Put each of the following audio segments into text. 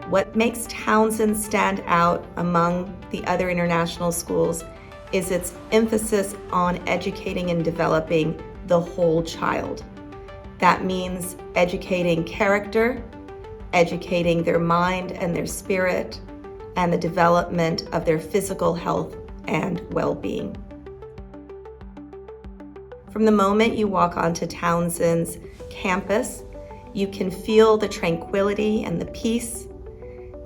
What makes Townshend stand out among the other international schools is its emphasis on educating and developing the whole child. That means educating character, educating their mind and their spirit, and the development of their physical health and well-being. From the moment you walk onto Townshend's campus, you can feel the tranquility and the peace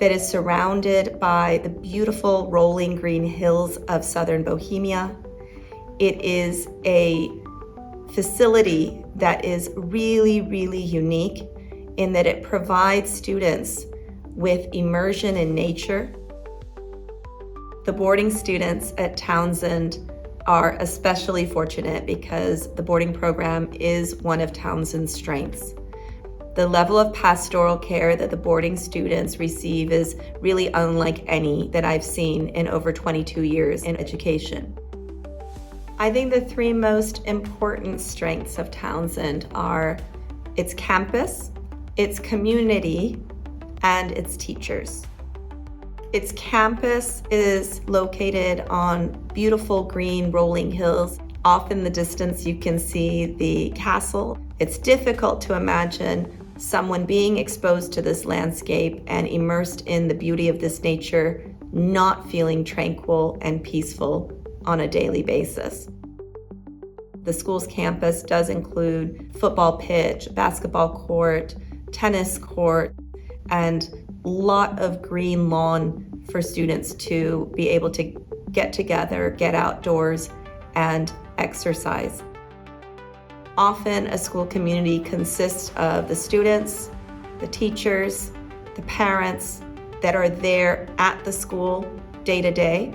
that is surrounded by the beautiful rolling green hills of southern Bohemia. It is a facility that is really, really unique in that it provides students with immersion in nature. The boarding students at Townshend are especially fortunate because the boarding program is one of Townshend's strengths. The level of pastoral care that the boarding students receive is really unlike any that I've seen in over 22 years in education. I think the three most important strengths of Townshend are its campus, its community, and its teachers. Its campus is located on beautiful green rolling hills. Off in the distance, you can see the castle. It's difficult to imagine someone being exposed to this landscape and immersed in the beauty of this nature, not feeling tranquil and peaceful on a daily basis. The school's campus does include football pitch, basketball court, tennis court, and a lot of green lawn for students to be able to get together, get outdoors, and exercise. Often a school community consists of the students, the teachers, the parents that are there at the school day to day.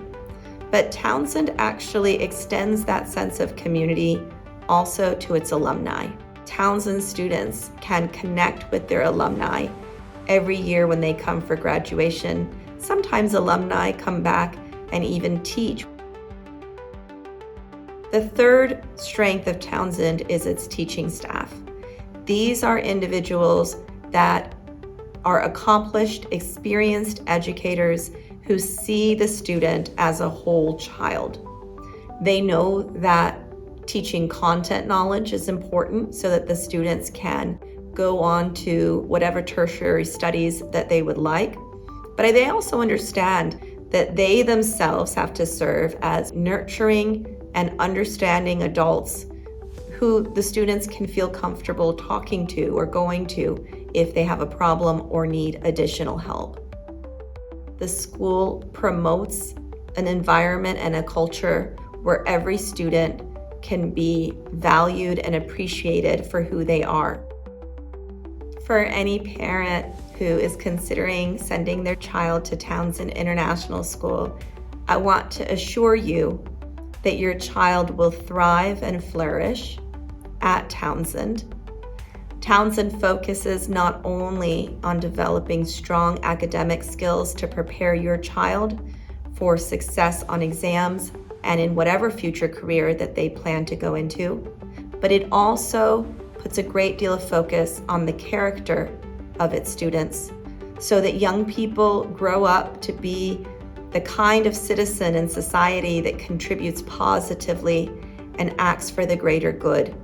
But Townshend actually extends that sense of community also to its alumni. Townshend students can connect with their alumni every year when they come for graduation. Sometimes alumni come back and even teach. The third strength of Townshend is its teaching staff. These are individuals that are accomplished, experienced educators who see the student as a whole child. They know that teaching content knowledge is important so that the students can go on to whatever tertiary studies that they would like. But they also understand that they themselves have to serve as nurturing and understanding adults who the students can feel comfortable talking to or going to if they have a problem or need additional help. The school promotes an environment and a culture where every student can be valued and appreciated for who they are. For any parent who is considering sending their child to Townshend International School, I want to assure you that your child will thrive and flourish at Townshend. Townshend focuses not only on developing strong academic skills to prepare your child for success on exams and in whatever future career that they plan to go into, but it also puts a great deal of focus on the character of its students so that young people grow up to be the kind of citizen in society that contributes positively and acts for the greater good.